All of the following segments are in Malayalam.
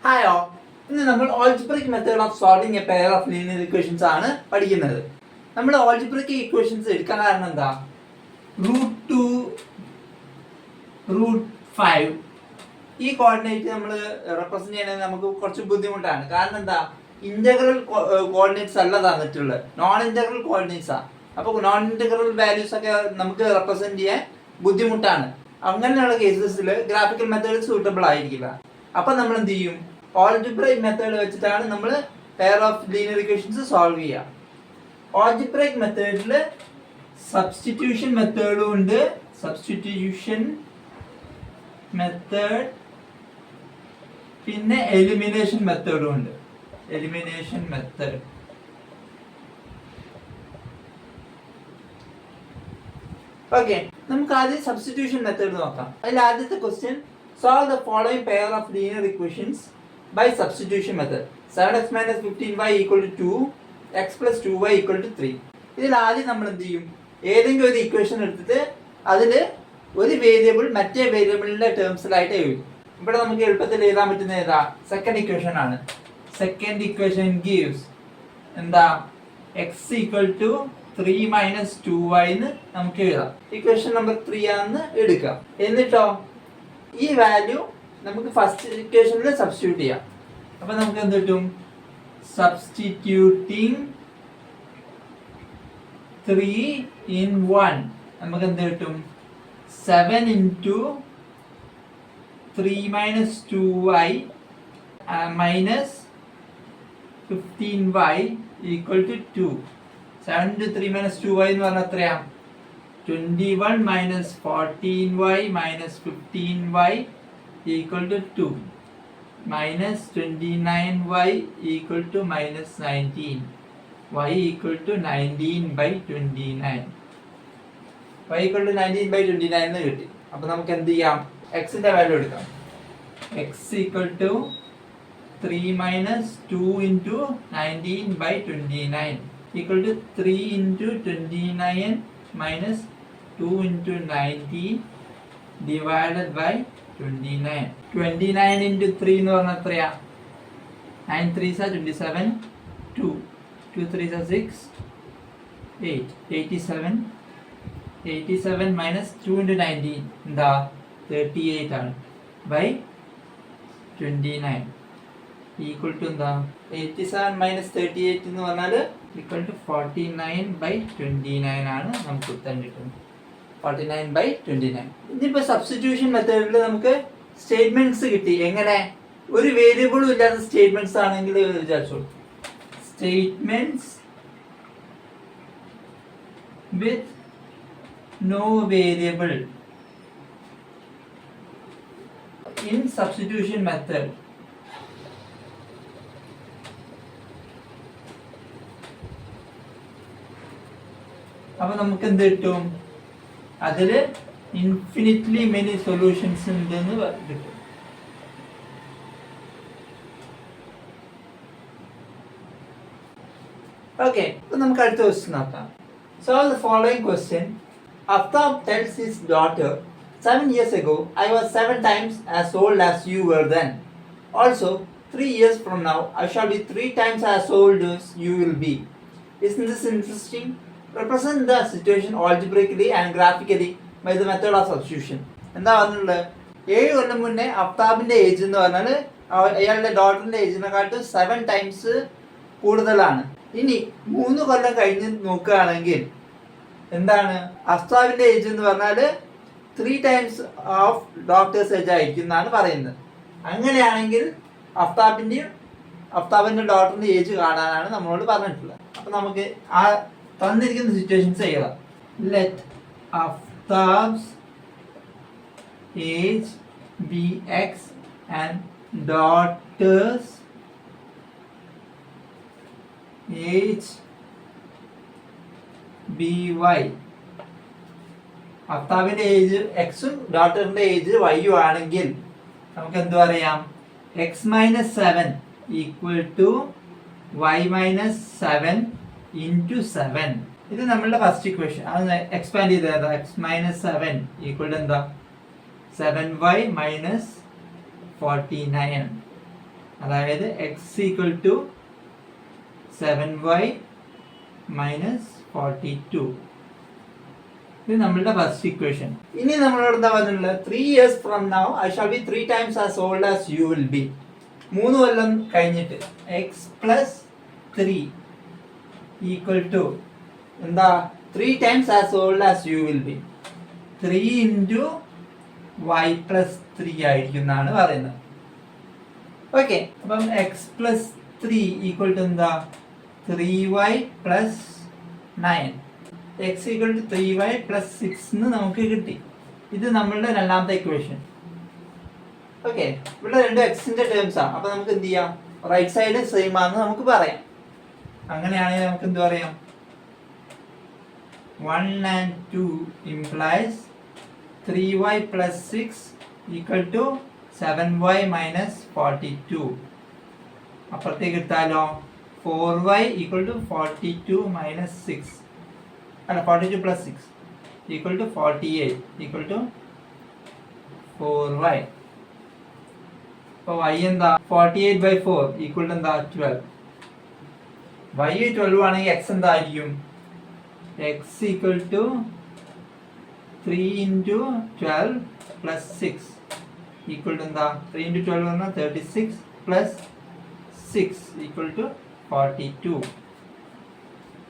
ഹായ് ഓൾ, ഇന്ന് നമ്മൾ algebraic method of solving A pair of linear equations ആണ് പഠിക്കുന്നത്. നമ്മൾ ഓൾജിബ്രിക് ഇക്വേഷൻസ് എടുക്കാൻ കാരണം എന്താ? √2 √5 ഈ കോർഡിനേറ്റ് നമ്മൾ റെപ്രസെന്റ് ചെയ്യണമെങ്കിൽ നമുക്ക് കുറച്ച് ബുദ്ധിമുട്ടാണ്. കാരണം എന്താ, ഇന്റഗ്രൽ കോർഡിനേറ്റ്സ് അല്ല തന്നിട്ടുള്ളത്, നോൺ ഇന്റഗ്രൽ കോർഡിനേറ്റ്സ് ആണ്. അപ്പോൾ നോൺ ഇന്റഗ്രൽ വാല്യൂസ് ഒക്കെ നമുക്ക് റെപ്രസെന്റ് ചെയ്യാൻ ബുദ്ധിമുട്ടാണ്. അങ്ങനെയുള്ള കേസസിൽ ഗ്രാഫിക്കൽ മെത്തേഡ് സൂട്ടബിൾ ആയിരിക്കില്ല. അപ്പൊ നമ്മൾ എന്ത് ചെയ്യും? ഓൾജിബ്രൈക് മെത്തേഡ് വെച്ചിട്ടാണ് നമ്മൾ pair of linear equations solve ചെയ്യുക. ഓൾജിബ്രൈക് മെത്തേഡിൽ സബ്സ്റ്റിറ്റ്യൂഷൻ മെത്തേഡും ഉണ്ട്. സബ്സ്റ്റിറ്റ്യൂഷൻ മെത്തേഡ് പിന്നെ എലിമിനേഷൻ മെത്തേഡും ഉണ്ട്. Elimination method okay. നമുക്ക് ആദ്യം സബ്സ്റ്റിറ്റ്യൂഷൻ മെത്തേഡ് നോക്കാം. അതിൽ ആദ്യത്തെ question, solve the following pair of linear equations by substitution method. 7x minus 15y equal to 2, x plus 2y equal to 3. ഇതിൽ ആദ്യം നമ്മൾ എന്ത് ചെയ്യും? ഏതെങ്കിലും ഒരു ഇക്വേഷൻ എടുത്തിട്ട് അതിൽ ഒരു വേരിയബിൾ മറ്റേ വേരിയബിളിന്റെ ടേംസിലായിട്ട് എഴുതും. ഇവിടെ നമുക്ക് എളുപ്പത്തിൽ എഴുതാൻ പറ്റുന്ന ഏതാ? സെക്കൻഡ് ഇക്വേഷൻ ആണ്. സെക്കൻഡ് ഇക്വേഷൻ ഗീവ്സ് എന്താ? x equal to 3 minus 2y എന്ന് നമുക്ക് എഴുതാം. ഇക്വേഷൻ നമ്പർ 3 ആണെന്ന് എടുക്കാം. എന്നിട്ടോ ഈ വാല്യൂ നമുക്ക് ഫസ്റ്റ് ഇക്വേഷനിൽ സബ്സ്റ്റിറ്റ്യൂട്ട് ചെയ്യാം. അപ്പൊ നമുക്ക് എന്ത് കിട്ടും? സബ്സ്റ്റിറ്റ്യൂട്ടിങ് 3 in 1 നമുക്ക് എന്ത് കിട്ടും? 7 into 3 minus 2y minus 15y equal to 2. 7 into 3 minus 2y എന്ന് പറഞ്ഞാൽ എത്രയാ? 21 minus 14y minus 15y equal to 2 minus 29y equal to minus 19 y equal to 19 by 29 y equal to 19 by 29 എന്ന് കിട്ടി. അപ്പോൾ നമുക്ക് എന്ത് ചെയ്യാം? x ന്റെ വാല്യൂ എടുക്കാം. x equal to 3 minus 2 into 19 by 29 equal to 3 into 29 minus 2 into 19 divided by 29. 29 into 3 എന്ന് പറഞ്ഞാൽ എത്രയാ? 9 3s are 27, 2 2 3s are 6, 8 87 minus 2 into 19 എന്താ? 38 ആണ് by 29 equal to എന്താ? 87 minus 38 എന്ന് പറഞ്ഞാൽ equal to 49 by 29 ആണ് നമുക്ക് ഉത്തരം കിട്ടുന്നത്. 49 by 29. ഇതിപ്പോ സബ്സ്റ്റിറ്റ്യൂഷൻ മെത്തേഡിൽ നമുക്ക് സ്റ്റേറ്റ്മെന്റ്സ് കിട്ടി. എങ്ങനെ? ഒരു വേരിയബിളും ഇല്ലാത്ത സ്റ്റേറ്റ്മെന്റ്സ് ആണെങ്കിൽ വിചാരിച്ചോളൂ. Statements with no variable in substitution method. അപ്പൊ നമുക്ക് എന്ത് കിട്ടും? അതിൽ ഇൻഫിനിറ്റ്ലി മെനി സൊല്യൂഷൻസ് ഉണ്ടെന്ന് കിട്ടും. ഓക്കെ, അപ്പൊ നമുക്ക് അടുത്ത ക്വസ്റ്റ്യൻ നോക്കാം. Solve the following question. Aftab tells his daughter, 7 years ago I was 7 times as old as you were then. Also, 3 years from now I shall be 3 times as old as you will be. Isn't this interesting? Represent the situation algebraically and graphically by the method of substitution. എന്താ പറഞ്ഞിട്ടുള്ളത്? 7 കൊല്ലം മുന്നേ അഫ്താബിന്റെ ഏജ് എന്ന് പറഞ്ഞാൽ അയാളുടെ ഡോട്ടറിന്റെ ഏജിനെക്കാട്ടും 7 times കൂടുതലാണ്. ഇനി 3 കൊല്ലം കഴിഞ്ഞ് നോക്കുകയാണെങ്കിൽ എന്താണ്? അഫ്താബിന്റെ ഏജ് എന്ന് പറഞ്ഞാൽ 3 times ഓഫ് ഡോക്ടേഴ്സ് ഏജ് ആയിരിക്കും എന്നാണ് പറയുന്നത്. അങ്ങനെയാണെങ്കിൽ അഫ്താബിന്റെ ഡോട്ടറിന്റെ ഏജ് കാണാനാണ് നമ്മളോട് പറഞ്ഞിട്ടുള്ളത്. അപ്പൊ നമുക്ക് ആ തന്നിരിക്കുന്ന സിറ്റുവേഷൻസ് എഴുതാം. Let Aftab's age be x and daughter's age be y. അഫ്താബിന്റെ ഏജ് എക്സും ഡോട്ടറിന്റെ ഏജ് വൈയും ആണെങ്കിൽ നമുക്ക് എന്ത് പറയാം? X minus 7 equal to y minus 7 into 7. ഇത് നമ്മളുടെ ഫസ്റ്റ് ഇക്വേഷൻ. അത് എക്സ്പാൻഡ് ചെയ്ത് എക്സ് മൈനസ് 7 ഈക്വൽ എന്താ? 7y minus 49. അതായത് X equal to 7y minus 42. ഇത് നമ്മളുടെ ഫസ്റ്റ് ഇക്വേഷൻ. ഇനി നമ്മളോട് എന്താ പറഞ്ഞിട്ടുള്ളത്? 3 years from now I shall be 3 times as old as you will be. 3 കൊല്ലം കഴിഞ്ഞിട്ട് എക്സ് പ്ലസ് 3 ഈക്വൽ ടു എന്താ? 3 times as old as you will be. 3 into y plus 3 ആയിരിക്കും എന്നാണ് പറയുന്നത്. ഓക്കെ, അപ്പം എക്സ് പ്ലസ് 3 ഈക്വൽ ടു എന്താ? 3y plus 9. X equal to 3y plus 6 എന്ന് നമുക്ക് കിട്ടി. ഇത് നമ്മളുടെ രണ്ടാമത്തെ ഇക്വേഷൻ. ഓക്കെ, ഇവിടെ രണ്ട് എക്സിന്റെ ടേംസ് ആണ്. അപ്പൊ നമുക്ക് എന്ത് ചെയ്യാം? റൈറ്റ് സൈഡ് സെയിം ആണെന്ന് നമുക്ക് പറയാം. അങ്ങനെയാണെങ്കിൽ നമുക്ക് എന്ത് പറയാം? 1 and 2 implies 3y plus 6 equal to 7y minus 42. അപ്പുറത്തേക്ക് എടുത്താലോ? 4y equal to 42 minus 6 അല്ല 42 plus 6 equal to 48 equal to 4y. അപ്പോൾ y എന്താ? 48 by 4 equal to എന്താ? 12. y 12 ആണെങ്കിൽ x എന്തായിരിക്കും? x equal to 3 into 12 plus 6 equal to എന്താ? 3 into 12 പറഞ്ഞാൽ 36 plus 6 equal to 42.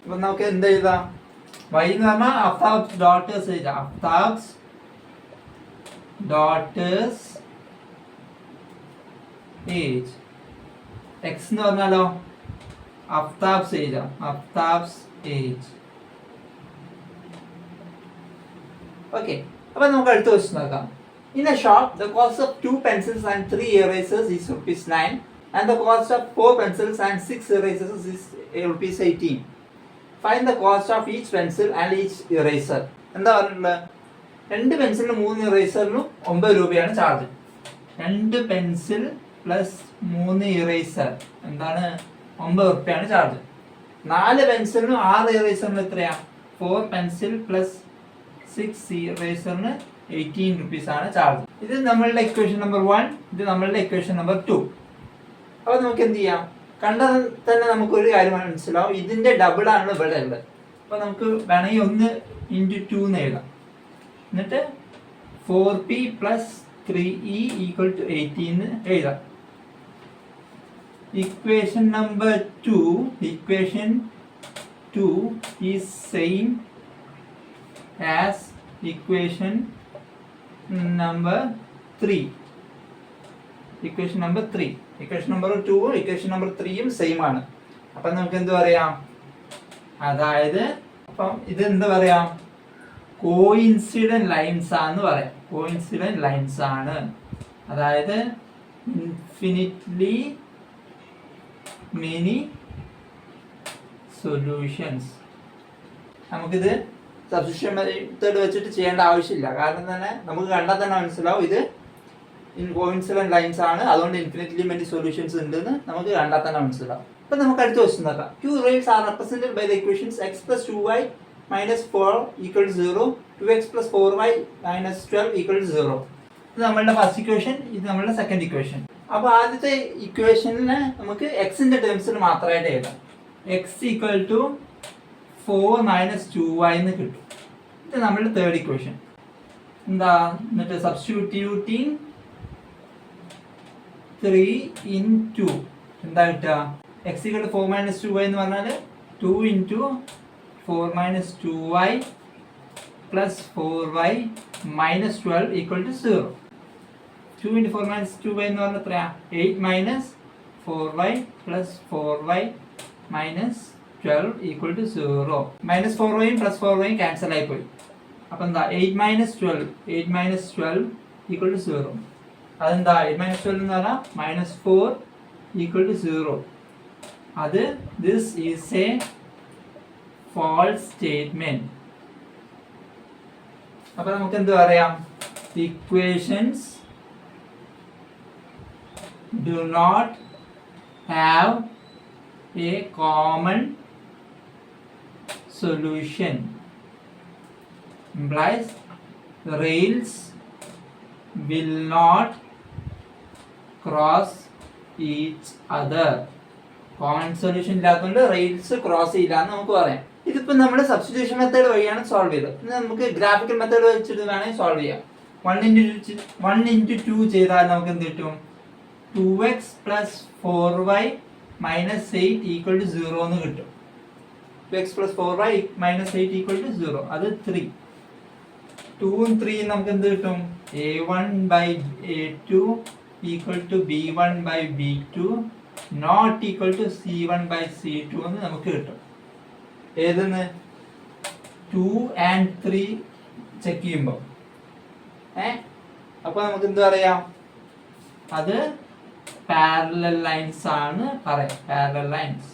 അപ്പോൾ നമുക്ക് എന്ത് എഴുതാം? y എന്ന് പറഞ്ഞാൽ അഫ്താബ്സ് ഡോട്ടേഴ്സ് എഴുതാം. അഫ്താബ്സ് ഡോട്ടേഴ്സ് ഏജ്. x എന്ന് പറഞ്ഞാലോ അഫ്താബ്സ് എഴുതാം. അഫ്താബ്സ് ഏജ്. ഓക്കെ, അപ്പോൾ നമുക്ക് അടുത്ത ക്വസ്റ്റ്യൻ നോക്കാം. In a shop, the cost of 2 pencils and 3 erasers is ₹9, and the cost of 4 pencils and 6 erasers is ₹18. Find the cost of each pencil and each eraser. എന്താ പറഞ്ഞിട്ടുള്ളത്? 2 പെൻസിലിനും 3 ഇറേസറിനും 9 രൂപയാണ് ചാർജ്. 2 പെൻസിൽ പ്ലസ് 3 ഇറേസർ എന്താണ്? 9 റുപ്യാണ് ചാർജ്. 4 പെൻസിലിനും 6 ഇറേസറിനും എത്രയാ? 4 പെൻസിൽ പ്ലസ് 6 ഇറേസറിന് 18 rupees ആണ് ചാർജ്. ഇത് നമ്മളുടെ ഇക്വേഷൻ നമ്പർ 1, ഇത് നമ്മളുടെ ഇക്വേഷൻ നമ്പർ 2. അപ്പോൾ നമുക്ക് എന്ത് ചെയ്യാം? കണ്ടാൽ തന്നെ നമുക്കൊരു കാര്യം മനസ്സിലാവും, ഇതിന്റെ ഡബിൾ ആണ് ഇവിടെ ഉള്ളത്. അപ്പോൾ നമുക്ക് വേണമെങ്കിൽ 1 into 2 എന്ന് എഴുതാം. എന്നിട്ട് 4p plus 3e equal to 18 എഴുതാം. Equation number 2 is same as equation number 3. Equation number 2 equation number 3 same ആണ്. അപ്പം നമുക്ക് എന്ത് പറയാം? അതായത് അപ്പം ഇത് എന്താ പറയാം? കോയിൻസിഡന്റ് ലൈൻസ് ആണെന്ന് പറയാം. കോയിൻസിഡന്റ് ലൈൻസ് ആണ്, അതായത് ഇൻഫിനിറ്റ്ലി മെനി സൊല്യൂഷൻസ്. നമുക്കിത് സബ്സ്റ്റിറ്റ്യൂഷൻ മെത്തേഡ് വെച്ചിട്ട് ചെയ്യേണ്ട ആവശ്യമില്ല. കാരണം തന്നെ നമുക്ക് കണ്ടാൽ തന്നെ മനസ്സിലാവും ഇത് കോയിൻസിഡന്റ് ലൈൻസ് ആണ്, അതുകൊണ്ട് ഇൻഫിനിറ്റ്ലി മെനി സൊല്യൂഷൻസ് ഉണ്ടെന്ന് നമുക്ക് കണ്ടാൽ തന്നെ മനസ്സിലാവും. അപ്പം നമുക്ക് അടുത്ത ക്വസ്റ്റ്യൻ നോക്കാം. 2 rays are represented by the equations x plus 2y minus 4 equal to 0, 2x plus 4y minus 12 equal to 0. ഇത് നമ്മളുടെ ഫസ്റ്റ് ഇക്വേഷൻ, ഇത് നമ്മളുടെ സെക്കൻഡ് ഇക്വേഷൻ. അപ്പോൾ ആദ്യത്തെ ഇക്വേഷനിൽ നമുക്ക് എക്സിന്റെ ടേംസിൽ മാത്രമായിട്ട് എഴുതാം. X equal to 4 minus 2y എന്ന് കിട്ടും. ഇത് നമ്മളുടെ തേർഡ് ഇക്വേഷൻ. എന്താ? എന്നിട്ട് സബ്സ്റ്റിറ്റ്യൂട്ടിങ് 3 in 2 എന്താ കിട്ടുക? x equal to 4 minus 2y എന്ന് പറഞ്ഞാൽ 2 into 4 minus 2y plus 4y minus 12 equal to 0. 2 into 4 minus 2y എന്ന് പറഞ്ഞാൽ എത്രയാ? 8 minus 4y plus 4y minus 12 equal to 0. Minus 4y plus 4y cancel ആയി പോയി. അപ്പം എന്താ? 8 minus 12 equal to 0. അതെന്താ? 8 minus 12 എന്ന് പറഞ്ഞാൽ -4 equal to 0. അത് this is a false statement. അപ്പോൾ നമുക്ക് എന്ത് പറയാം? Equations do not have a common solution. Implies rails will not cross each other. Common solution ഇല്ലാത്തതുകൊണ്ട് റേറ്റ്സ് ക്രോസ് ചെയ്യില്ല എന്ന് നമുക്ക് പറയാം. ഇതിപ്പോ നമ്മൾ സബ്സ്റ്റിറ്റ്യൂഷൻ മെത്തേഡ് വഴിയാണ് സോൾവ് ചെയ്തത്. ഇനി നമുക്ക് ഗ്രാഫിക്കൽ മെത്തേഡ് വെച്ചിട്ട് വേണമെങ്കിൽ സോൾവ് ചെയ്യാം. 1 × 2 ചെയ്താൽ നമുക്ക് എന്ത് കിട്ടും? 2x + 4y - 8 = 0 എന്ന് കിട്ടും. 2x + 4y - 8 = 0. അത് 3. 2 ഉം 3 നമുക്ക് എന്ത് കിട്ടും? a1/a2 = b1/b2 not equal to c1/c2 എന്ന് നമുക്ക് കിട്ടും. ഏതെന്ന് 2 and 3 ചെക്ക് ചെയ്യുമ്പോൾ അപ്പൊ നമുക്ക് എന്ത് പറയാം? അത് പാരലൽ ലൈൻസ് ആണ് പറയാം. Parallel lines.